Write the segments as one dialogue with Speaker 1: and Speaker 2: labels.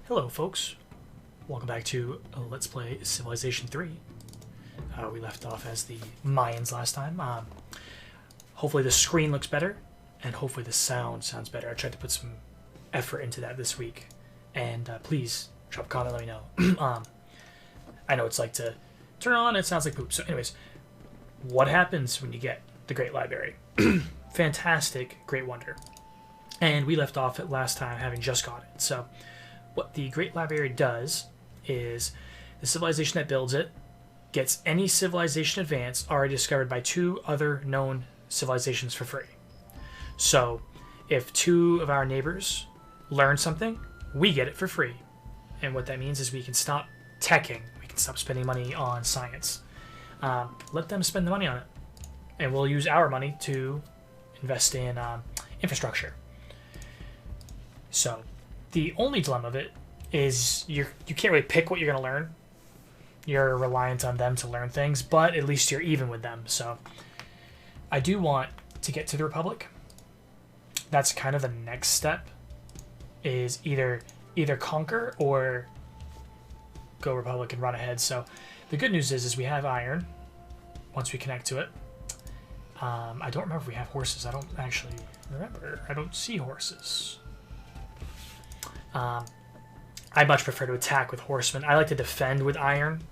Speaker 1: Hello folks, welcome back to Let's Play Civilization 3. We left off as the Mayans last time. Hopefully the screen looks better, and hopefully the sound sounds better. I tried to put some effort into that this week, and please drop a comment, let me know. I know it's like to turn on, it sounds like poop. So anyways, what happens when you get the Great Library? Fantastic, great wonder. And we left off at last time having just got it. So what the Great Library does is the civilization that builds it gets any civilization advance already discovered by two other known civilizations for free. So if two of our neighbors learn something, we get it for free. And what that means is we can stop teching. We can stop spending money on science. Let them spend the money on it. And we'll use our money to invest in infrastructure. So the only dilemma of it is you can't really pick what you're going to learn. You're reliant on them to learn things, but at least you're even with them. So I do want to get to the Republic. That's kind of the next step, is either conquer or go Republic and run ahead. So the good news is we have iron once we connect to it. I don't remember if we have horses. I don't actually remember. I don't see horses. I much prefer to attack with horsemen. I like to defend with iron.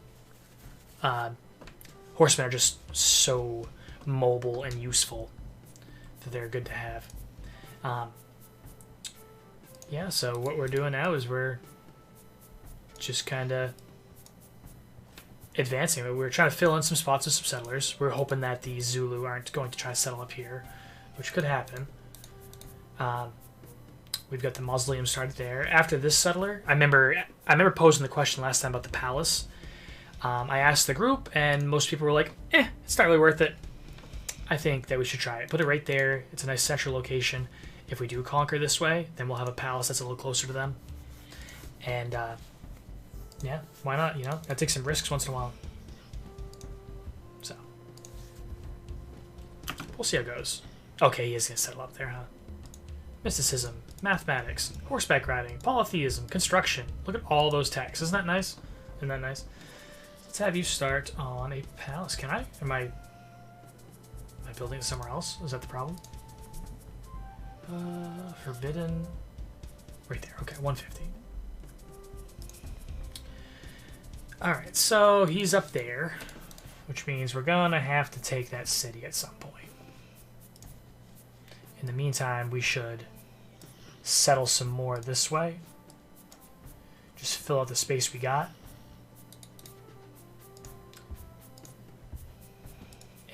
Speaker 1: Horsemen are just so mobile and useful that they're good to have. Yeah, so what we're doing now is we're just kind of advancing. We're trying to fill in some spots with some settlers. We're hoping that the Zulu aren't going to try to settle up here, which could happen. We've got the mausoleum started there. After this settler, I remember posing the question last time about the palace. I asked the group, and most people were like, it's not really worth it. I think that we should try it. Put it right there. It's a nice central location. If we do conquer this way, then we'll have a palace that's a little closer to them. And, yeah, why not, you know? Gotta take some risks once in a while. So, we'll see how it goes. Okay, he is going to settle up there, huh? Mysticism, mathematics, horseback riding, polytheism, construction. Look at all those texts. Isn't that nice? Isn't that nice? Let's have you start on a palace. Can I? Am I building it somewhere else? Is that the problem? Forbidden. Right there. Okay, 150. Alright, so he's up there, which means we're going to have to take that city at some point. In the meantime, we should settle some more this way. Just fill out the space we got.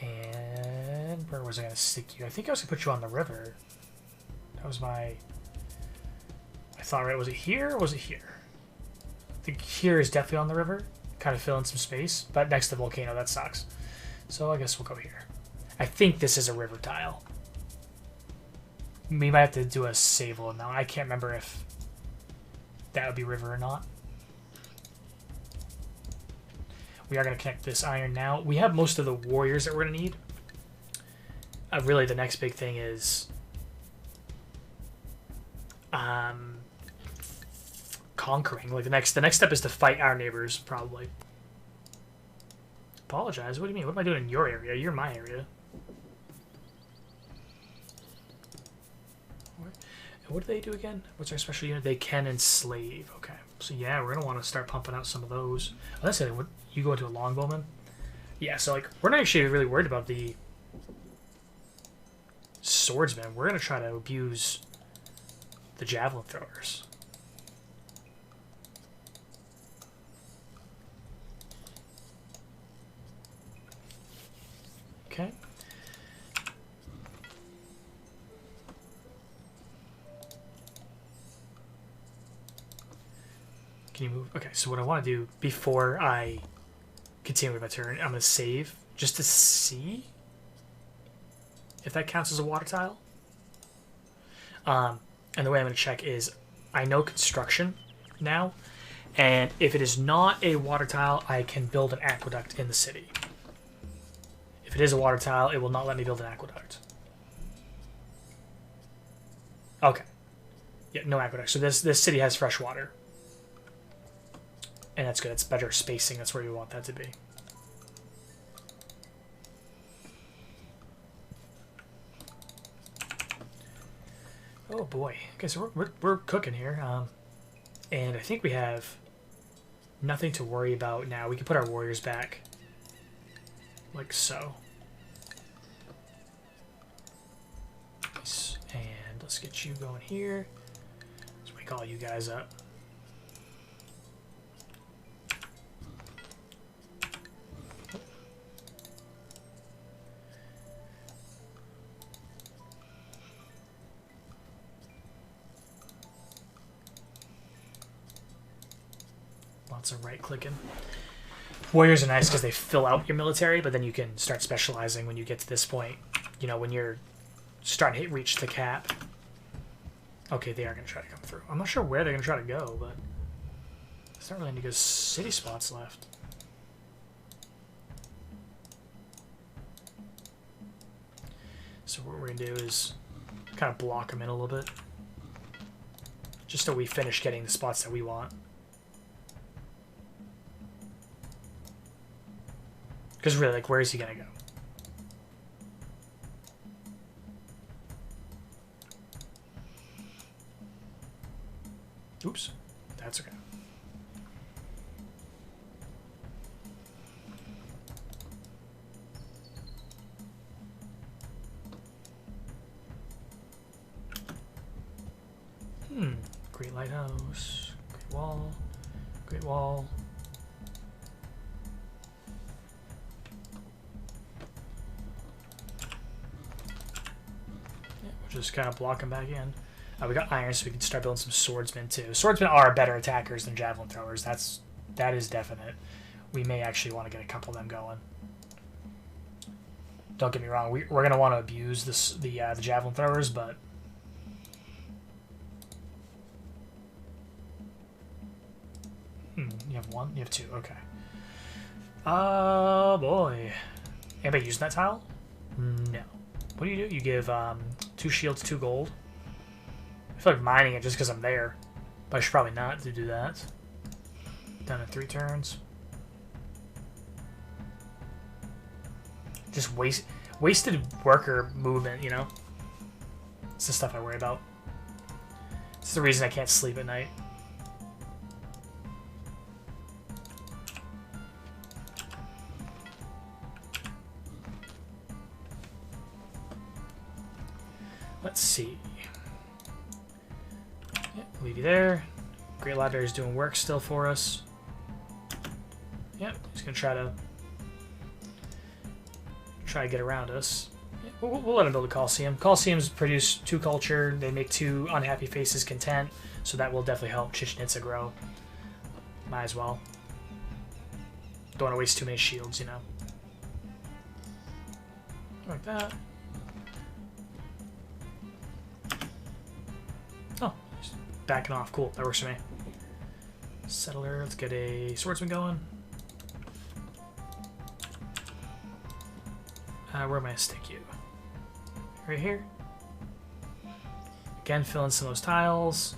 Speaker 1: And where was I going to stick you? I think I was going to put you on the river. That was my... I thought, right? Was it here or was it here? I think here is definitely on the river. Kind of fill in some space. But next to the volcano, that sucks. So I guess we'll go here. I think this is a river tile. We might have to do a save load now. I can't remember if that would be river or not. We are going to connect this iron now. We have most of the warriors that we're going to need. Really, the next big thing is conquering. Like the next step is to fight our neighbors, probably. Apologize. What do you mean? What am I doing in your area? You're my area. What do they do again? What's our special unit? They can enslave. Okay. So yeah, we're going to want to start pumping out some of those. Oh, that's it. What, you go into a longbowman? Yeah, so like, we're not actually really worried about the swordsmen. We're going to try to abuse the javelin throwers. Okay. Can you move? Okay, so what I want to do before I continue with my turn, I'm going to save just to see if that counts as a water tile. And the way I'm going to check is I know construction now, and if it is not a water tile, I can build an aqueduct in the city. If it is a water tile, it will not let me build an aqueduct. Okay. Yeah, no aqueduct. So this city has fresh water. And that's good. It's better spacing. That's where you want that to be. Oh boy. Okay, so we're cooking here. And I think we have nothing to worry about now. We can put our warriors back. Like so. Nice. And let's get you going here. Let's wake all you guys up. Lots of right-clicking. Warriors are nice because they fill out your military, but then you can start specializing when you get to this point. You know, when you're starting to reach the cap. Okay, they are going to try to come through. I'm not sure where they're going to try to go, but there's not really any good city spots left. So what we're going to do is kind of block them in a little bit. Just so we finish getting the spots that we want. Because really, like, where is he going to go? Oops. That's okay. Great lighthouse. Great wall. Great wall. Just kind of block them back in. We got iron, so we can start building some swordsmen too. Swordsmen are better attackers than javelin throwers. That is definite. We may actually want to get a couple of them going. Don't get me wrong. We're going to want to abuse the javelin throwers, but you have one. You have two. Okay. Oh boy. Anybody using that tile? No. What do? You give 2 shields, 2 gold. I feel like mining it just because I'm there. But I should probably not to do that. Done in 3 turns. Just wasted worker movement, you know? It's the stuff I worry about. It's the reason I can't sleep at night. Let's see. Yep, leave you there. Great Library is doing work still for us. Yep, he's gonna try to get around us. Yep, we'll let him build a Coliseum. Coliseums produce 2 culture. They make 2 unhappy faces content, so that will definitely help Chichen Itza grow. Might as well. Don't want to waste too many shields, you know. Like that. Oh, just backing off. Cool, that works for me. Settler, let's get a swordsman going. Where am I going to stick you? Right here. Again, fill in some of those tiles.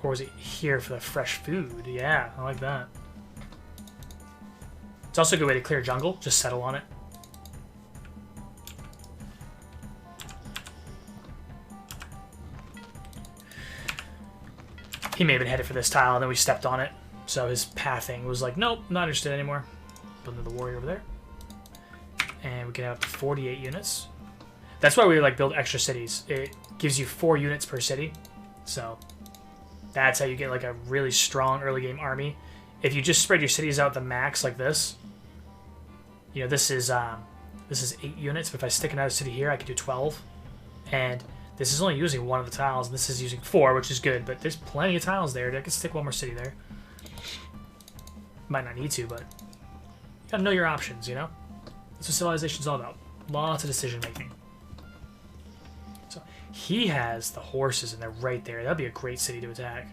Speaker 1: Or was it here for the fresh food? Yeah, I like that. It's also a good way to clear jungle. Just settle on it. He may have been headed for this tile, and then we stepped on it. So his pathing was like, nope, not interested anymore. Building the warrior over there. And we can have up to 48 units. That's why we like build extra cities. It gives you 4 units per city. So that's how you get like a really strong early game army. If you just spread your cities out the max like this, you know, this is 8 units, but if I stick another city here, I can do 12. And this is only using 1 of the tiles, and this is using 4, which is good, but there's plenty of tiles there. I can stick 1 more city there. Might not need to, but you gotta know your options, you know? That's what Civilization's all about. Lots of decision making. So he has the horses, and they're right there. That'd be a great city to attack,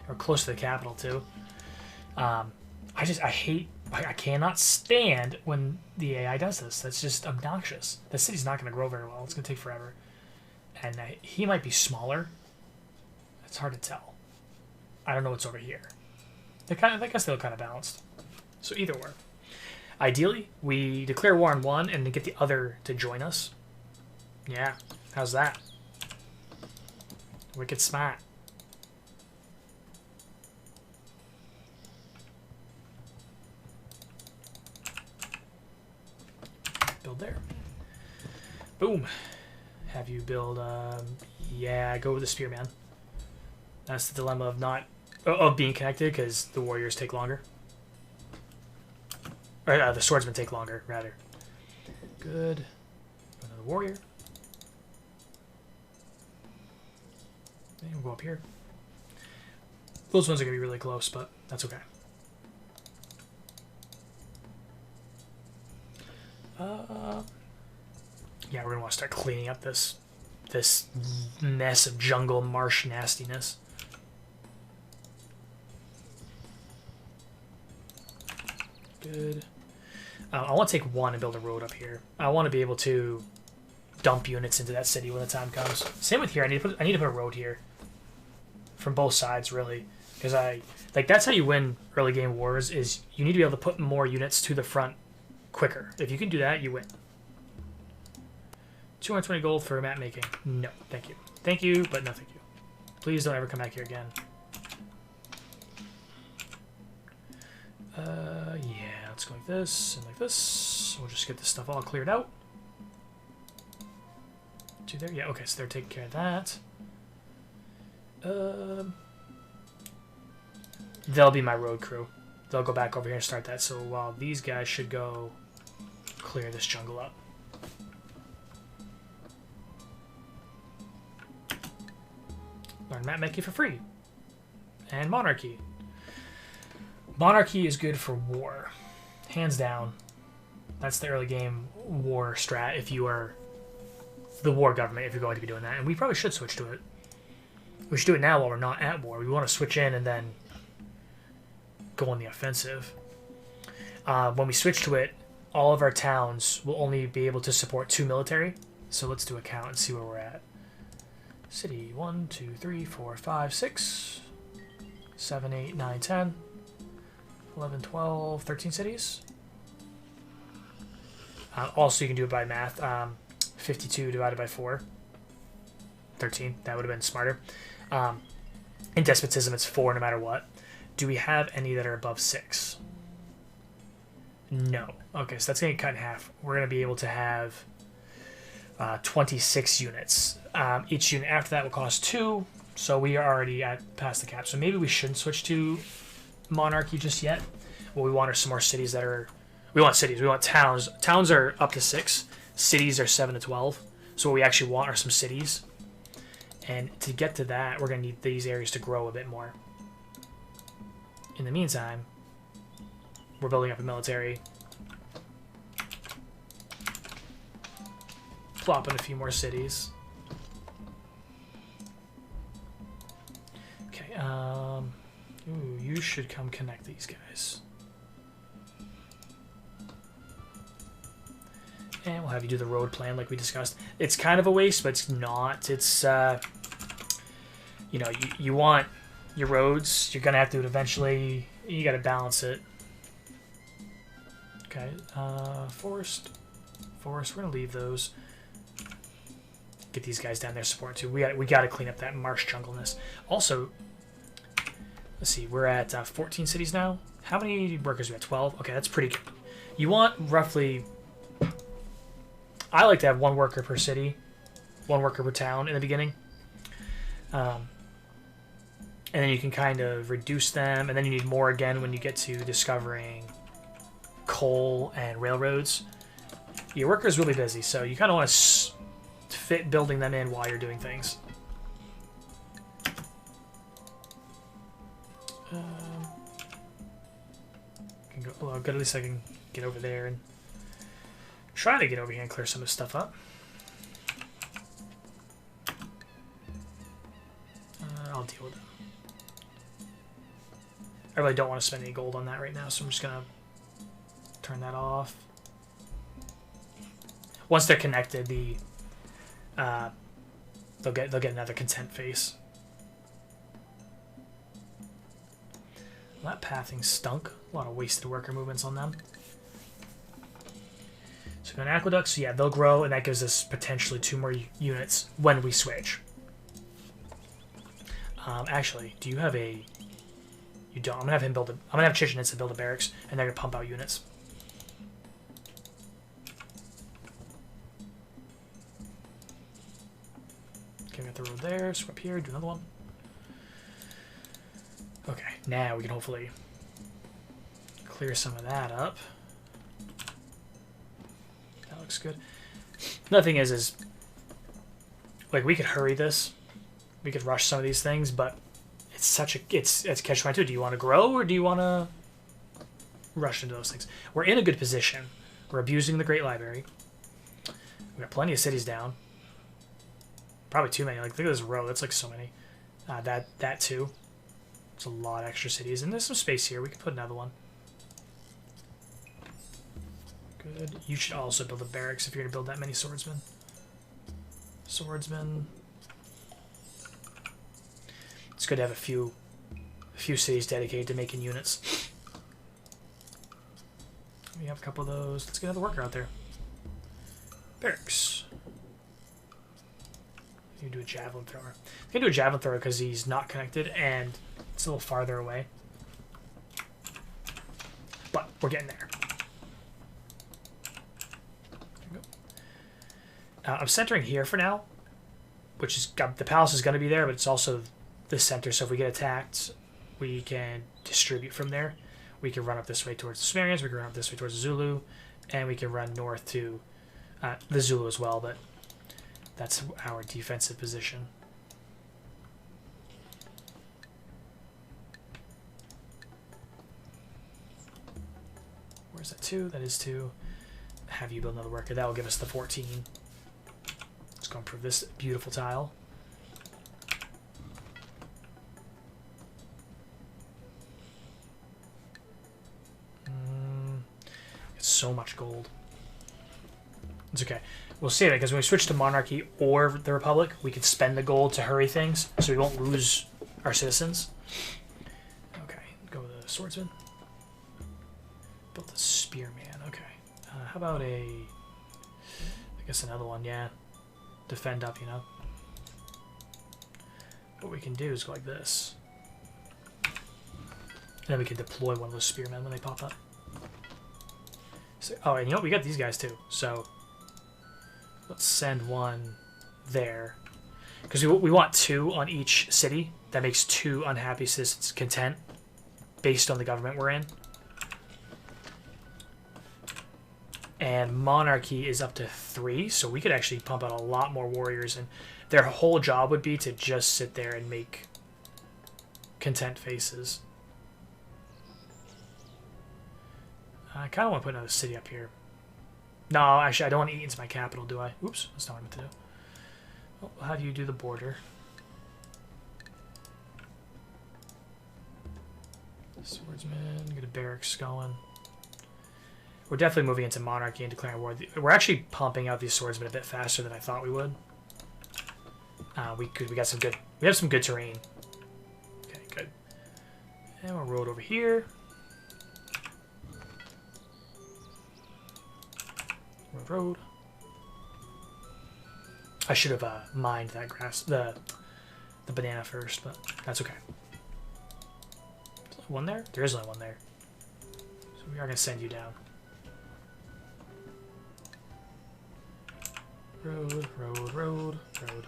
Speaker 1: or close to the capital too. I cannot stand when the AI does this. That's just obnoxious. The city's not going to grow very well. It's going to take forever. And he might be smaller. It's hard to tell. I don't know what's over here. I guess they look kind of balanced. So either or. Ideally, we declare war on one and then get the other to join us. Yeah, how's that? Wicked smart. Build there. Boom. Have you build, yeah, go with the spearman. That's the dilemma of being connected, because the warriors take longer. Or the swordsmen take longer, rather. Good. Another warrior. And we'll go up here. Those ones are going to be really close, but that's okay. Yeah, we're going to want to start cleaning up this mess of jungle marsh nastiness. Good. I want to take one and build a road up here. I want to be able to dump units into that city when the time comes. Same with here. I need to put a road here from both sides, really, because that's how you win early game wars. Is you need to be able to put more units to the front quicker. If you can do that, you win. 220 gold for map making. No, thank you. Thank you, but no thank you. Please don't ever come back here again. Yeah, let's go like this and like this. We'll just get this stuff all cleared out. Two there. Yeah, okay, so they're taking care of that. They'll be my road crew. They'll go back over here and start that. So while these guys should go clear this jungle up. Learn map making for free. And monarchy. Monarchy is good for war. Hands down. That's the early game war strat if you are the war government, if you're going to be doing that. And we probably should switch to it. We should do it now while we're not at war. We want to switch in and then go on the offensive. When we switch to it, all of our towns will only be able to support 2 military. So let's do a count and see where we're at. City 1, 2, 3, 4, 5, 6, 7, 8, 9, 10, 11, 12, 13 cities. Also, you can do it by math. 52 divided by 4. 13. That would have been smarter. In despotism, it's 4 no matter what. Do we have any that are above 6? No. Okay, so that's going to get cut in half. We're going to be able to have 26 units. Each unit after that will cost 2, so we are already past the cap. So maybe we shouldn't switch to monarchy just yet. What we want are some more cities that are... We want cities. We want towns. Towns are up to 6. Cities are 7 to 12. So what we actually want are some cities. And to get to that, we're going to need these areas to grow a bit more. In the meantime, we're building up a military. Plop in a few more cities. Okay, ooh, you should come connect these guys. And we'll have you do the road plan like we discussed. It's kind of a waste, but it's not. It's, you know, you want your roads. You're going to have to do it eventually. You got to balance it. Okay, forest. We're going to leave those. Get these guys down there support too. We got to clean up that marsh jungleness. Also, let's see. We're at 14 cities now. How many workers are we at? 12. Okay, that's pretty good. You want roughly. I like to have 1 worker per city, 1 worker per town in the beginning, and then you can kind of reduce them, and then you need more again when you get to discovering coal and railroads. Your worker's really busy, so you kind of want to fit building them in while you're doing things. Can go, well, good. At least I can get over there and try to get over here and clear some of this stuff up. I'll deal with it. I really don't want to spend any gold on that right now, so I'm just gonna turn that off. Once they're connected, they'll get another content face. That pathing stunk. A lot of wasted worker movements on them. So we've got aqueducts. So yeah, they'll grow, and that gives us potentially 2 more units when we switch. Actually, do you have a... You don't. I'm gonna have him build a... I'm gonna have Chichenitsa build a barracks, and they're gonna pump out units. Okay, we got the road there. So up here, do another one. Okay, now we can hopefully clear some of that up. That looks good. Another thing is like we could hurry this. We could rush some of these things, but it's such a it's catch-22. Do you want to grow or do you want to rush into those things? We're in a good position. We're abusing the Great Library. We got plenty of cities down. Probably too many. Like look at this row. That's like so many. That too. It's a lot of extra cities, and there's some space here. We can put another one. Good. You should also build a barracks if you're gonna build that many swordsmen. Swordsmen. It's good to have a few cities dedicated to making units. We have a couple of those. Let's get another worker out there. Barracks. You do a javelin thrower. I'm gonna do a javelin thrower because he's not connected and it's a little farther away. But we're getting there. There we go. I'm centering here for now, which is the palace is going to be there, but it's also the center. So if we get attacked, we can distribute from there. We can run up this way towards the Sumerians. We can run up this way towards the Zulu, and we can run north to the Zulu as well. But that's our defensive position. Where's that 2? That is 2. Have you build another worker. That will give us the 14. Let's go improve this beautiful tile. It's so much gold. It's okay. We'll see that because when we switch to monarchy or the republic, we can spend the gold to hurry things, so we won't lose our citizens. Okay, go with the swordsman. Built a spearman. Okay. How about I guess another one, yeah. Defend up, you know. What we can do is go like this. And then we can deploy one of those spearmen when they pop up. So, oh, and you know what? We got these guys too. So let's send one there. Because we want 2 on each city. That makes 2 unhappy citizens content based on the government we're in. And monarchy is up to 3, so we could actually pump out a lot more warriors, and their whole job would be to just sit there and make content faces. I kind of want to put another city up here. No, actually, I don't want to eat into my capital, do I? Oops, that's not what I meant to do. Well, how do you do the border? Swordsman, get a barracks going. We're definitely moving into monarchy and declaring war. We're actually pumping out these swordsmen a bit faster than I thought we would. We got some good. We have some good terrain. Okay, good. And we'll roll it over here. Road. I should have mined that grass, the banana first, but that's okay. There's only one there? There is only one there. So we are gonna send you down. Road, road, road, road.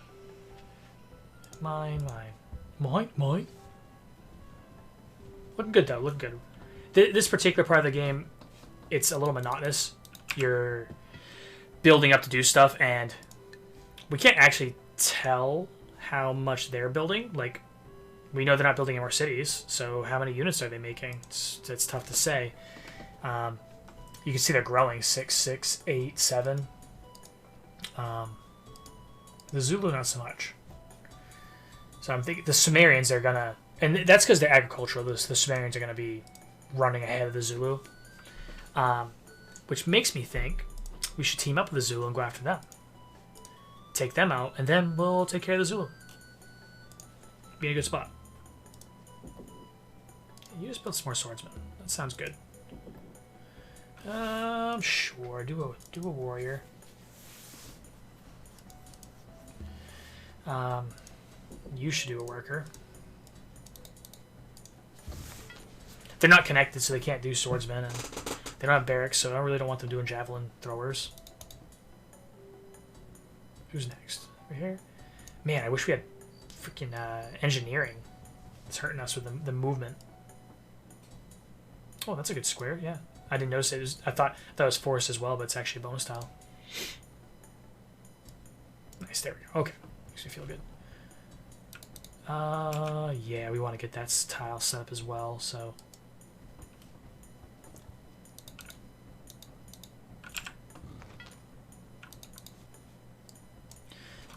Speaker 1: Mine, mine. Mine, mine. Looking good though, looking good. This particular part of the game, it's a little monotonous. You're building up to do stuff, and we can't actually tell how much they're building. Like, we know they're not building any more cities, so how many units are they making? It's tough to say. You can see they're growing 6, 6, 8, 7. The Zulu not so much. So I'm thinking the Sumerians are gonna, and that's because they're agricultural. The Sumerians are gonna be running ahead of the Zulu, which makes me think we should team up with the Zulu and go after them. Take them out, and then we'll take care of the Zulu. Be in a good spot. You just build some more swordsmen. That sounds good. Sure. Do a warrior. You should do a worker. They're not connected, so they can't do swordsmen, and they don't have barracks, so I really don't want them doing javelin throwers. Who's next? Right here? Man, I wish we had freaking engineering. It's hurting us with the movement. Oh, that's a good square, yeah. I didn't notice it. I thought that was forest as well, but it's actually bonus tile. Nice, there we go. Okay, makes me feel good. Yeah, we want to get that tile set up as well, so...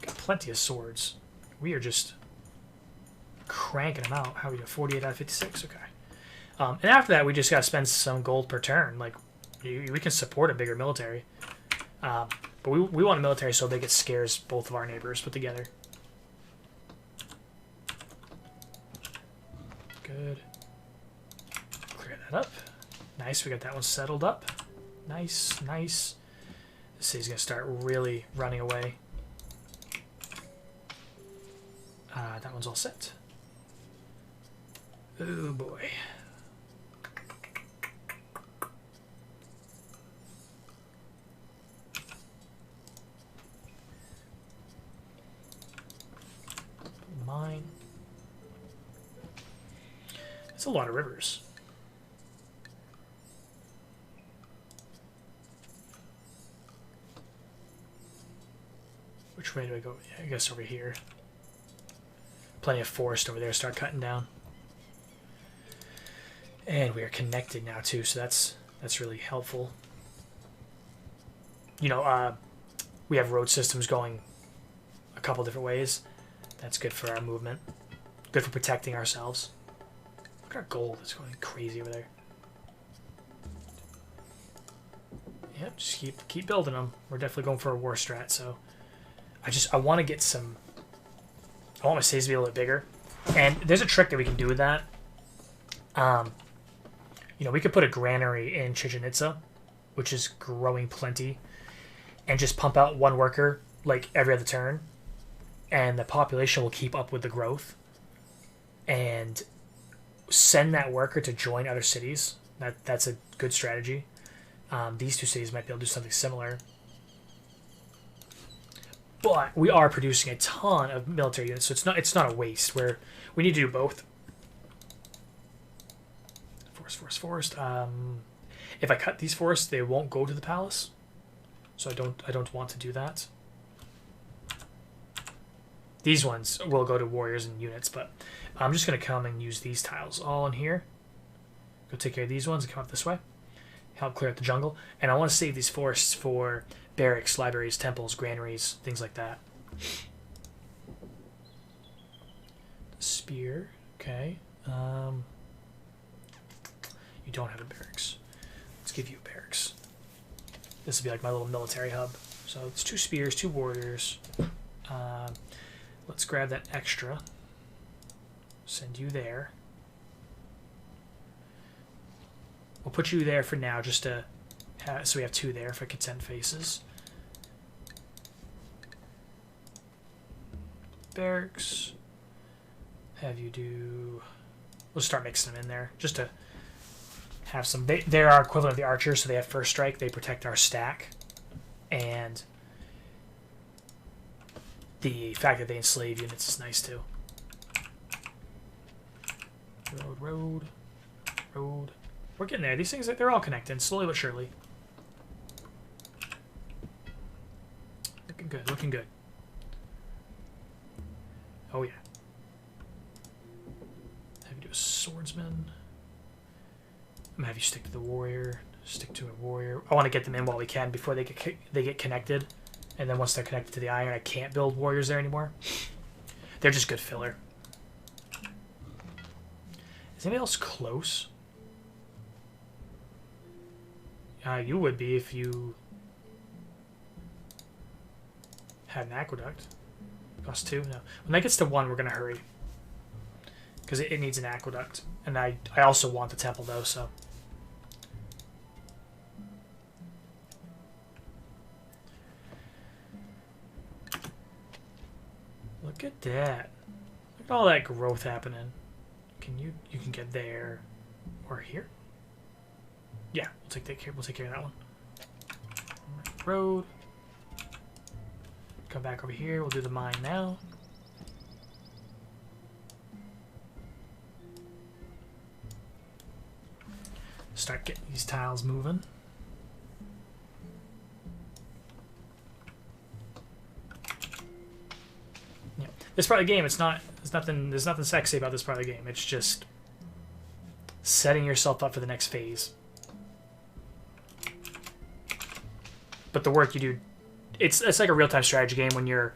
Speaker 1: Got plenty of swords. We are just cranking them out. How are we doing? 48 out of 56? Okay. And after that, we just got to spend some gold per turn. Like, we can support a bigger military. But we want a military so big it scares both of our neighbors put together. Good. Clear that up. Nice, we got that one settled up. Nice, nice. This city's going to start really running away. That one's all set. Oh boy. Mine. It's a lot of rivers. Which way do I go? Yeah, I guess over here. Plenty of forest over there. Start cutting down. And we are connected now too, so that's really helpful. You know, we have road systems going a couple different ways. That's good for our movement. Good for protecting ourselves. Look at our gold. It's going crazy over there. Yep, just keep building them. We're definitely going for a war strat, so I want to get some... I want my cities to be a little bit bigger. And there's a trick that we can do with that. You know, we could put a granary in Chichen Itza, which is growing plenty, and just pump out one worker like every other turn, and the population will keep up with the growth, and send that worker to join other cities. That's a good strategy. These two cities might be able to do something similar. But we are producing a ton of military units, so it's not a waste. We need to do both. Forest. If I cut these forests, they won't go to the palace, so I don't want to do that. These ones will go to warriors and units, but I'm just going to come and use these tiles all in here. Go take care of these ones and come up this way. Help clear out the jungle. And I want to save these forests for barracks, libraries, temples, granaries, things like that. Spear. Okay. You don't have a barracks. Let's give you a barracks. This will be like my little military hub. So it's 2 spears, 2 warriors. Let's grab that extra. Send you there. We'll put you there for now, just to have, so we have 2 there for consent faces. Barracks. Have you do... We'll start mixing them in there, just to have some... They're our equivalent of the archers, so they have first strike. They protect our stack. And the fact that they enslave units is nice, too. Road. We're getting there. These things, they're all connected, slowly but surely. Looking good. Oh, yeah. Have you do a swordsman. I'm going to have you stick to the warrior. Stick to a warrior. I want to get them in while we can before they get connected. And then once they're connected to the iron, I can't build warriors there anymore. They're just good filler. Is anybody else close? You would be if you had an aqueduct. Cost 2? No. When that gets to 1, we're going to hurry. because it needs an aqueduct. And I also want the temple, though, so... Look at that. Look at all that growth happening. You can get there or here? Yeah, we'll take care of that one. Road. Come back over here. We'll do the mine now. Start getting these tiles moving. Yeah. This part of the game, there's nothing sexy about this part of the game. It's just setting yourself up for the next phase. But the work you do, it's like a real-time strategy game when you're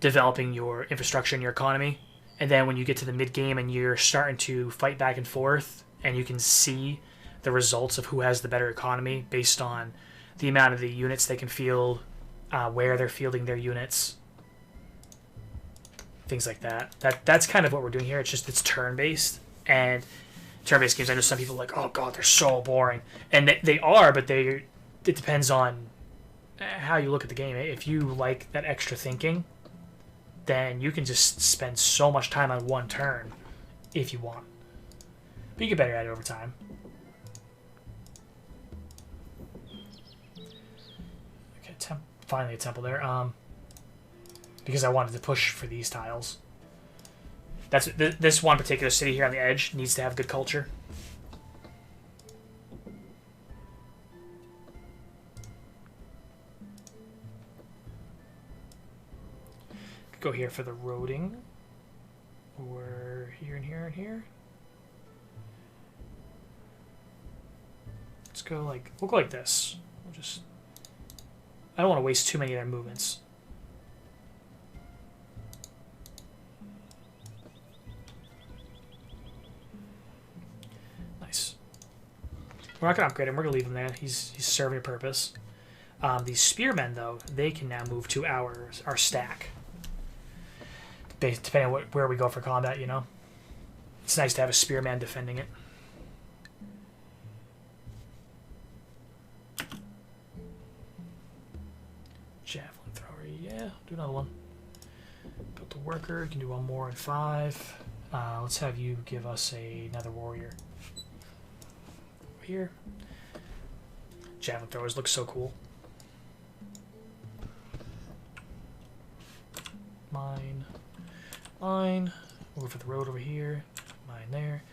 Speaker 1: developing your infrastructure and your economy, and then when you get to the mid-game and you're starting to fight back and forth, and you can see the results of who has the better economy based on the amount of the units they can field, where they're fielding their units, things like that. That's kind of what we're doing here. It's turn-based, and turn-based games, I know some people are like, oh god, they're so boring, and they are, but it depends on how you look at the game. If you like that extra thinking, then you can just spend so much time on one turn if you want. But you get better at it over time. Okay, finally a temple there. Because I wanted to push for these tiles. This one particular city here on the edge needs to have good culture. Go here for the roading, or here and here and here. Let's go like, we'll go like this. I don't want to waste too many of their movements. Nice. We're not gonna upgrade him. We're gonna leave him there. He's serving a purpose. These spearmen, though, they can now move to our stack. Depending on where we go for combat, you know. It's nice to have a spearman defending it. Javelin thrower, yeah. Do another one. Built the worker, can do one more in 5. Let's have you give us another warrior. Over here. Javelin throwers look so cool. Mine. Mine. We'll go for the road over here. Mine there.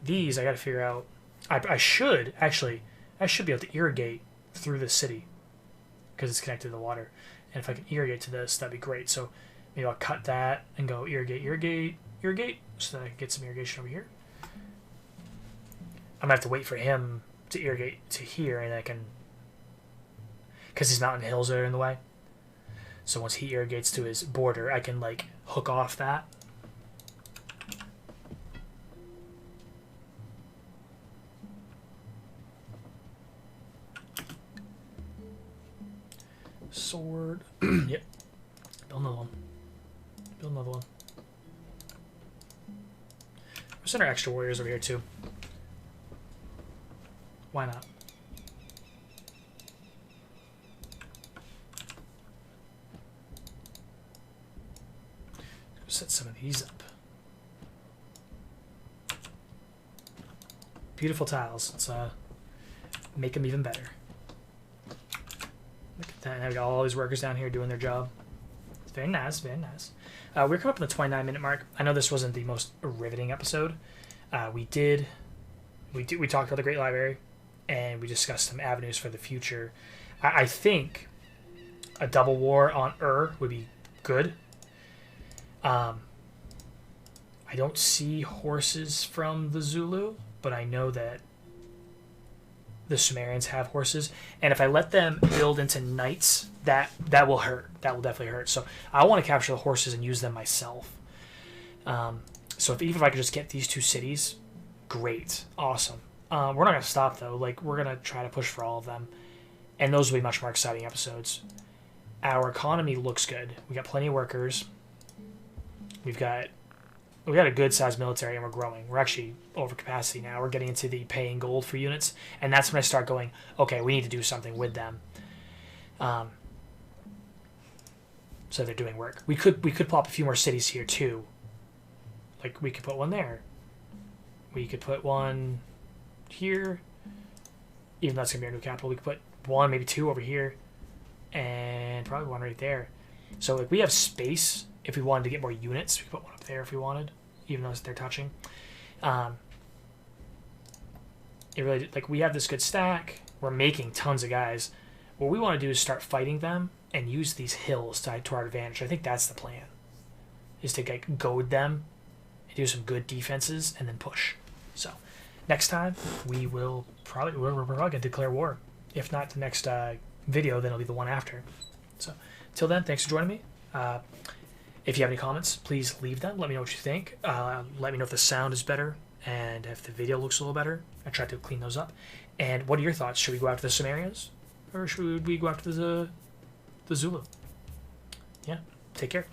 Speaker 1: These I gotta figure out. I should be able to irrigate through the city because it's connected to the water. And if I can irrigate to this, that'd be great. So maybe I'll cut that and go irrigate, irrigate, irrigate, so that I can get some irrigation over here. I'm gonna have to wait for him to irrigate to here, and I can, because these mountain hills are in the way. So once he irrigates to his border, I can like hook off that. Sword. Yep. Build another one. Build another one. We'll send our extra warriors over here too. Why not? Set some of these up. Beautiful tiles. Let's make them even better. Look at that. Now we got all these workers down here doing their job. It's very nice, very nice. We're coming up on the 29-minute mark. I know this wasn't the most riveting episode. We talked about the Great Library, and we discussed some avenues for the future. I think a double war on would be good. I don't see horses from the Zulu, but I know that the Sumerians have horses, and if I let them build into knights, that will hurt. That will definitely hurt. So I want to capture the horses and use them myself. So even if I could just get these 2 cities, great, awesome. We're not gonna stop though. Like, we're gonna try to push for all of them, and those will be much more exciting episodes. Our economy looks good. We got plenty of workers. We've got we got a good sized military and we're growing. We're actually over capacity now. We're getting into the paying gold for units, and that's when I start going, okay, we need to do something with them. So they're doing work. We could plop a few more cities here too. Like we could put one there. We could put one here. Even though that's gonna be our new capital, we could put one, maybe two over here, and probably one right there. So like we have space. If we wanted to get more units, we could put one up there if we wanted, even though they're touching. It really, like, we have this good stack. We're making tons of guys. What we want to do is start fighting them and use these hills to our advantage. I think that's the plan, is to like, goad them and do some good defenses and then push. So next time we're probably going to declare war. If not the next video, then it'll be the one after. So till then, thanks for joining me. If you have any comments, please leave them. Let me know what you think. Let me know if the sound is better and if the video looks a little better. I tried to clean those up. And what are your thoughts? Should we go after the Sumerians? Or should we go after the Zulu? Yeah, take care.